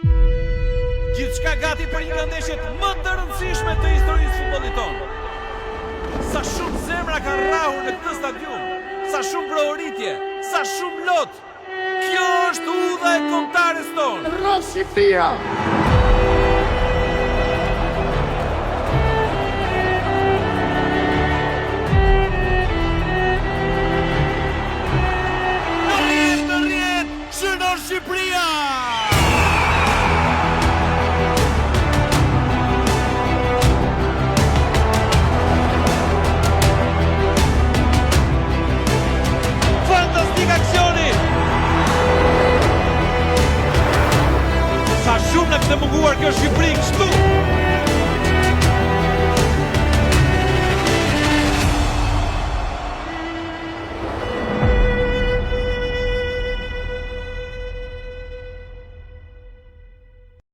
Gjithçka gati për një nga ndeshjet më të rëndësishme të historisë futbollit tonë. Sa shumë zemra kanë rrahur në këtë stadium, sa shumë brohoritje, sa shumë lot. Kjo është udha e kombëtares tonë. Rossi Pia. Në rrjet, shënon Shqipëria! Fantastik aksioni! Sa shumë në këtë munguar kjo Shqipëri kështu!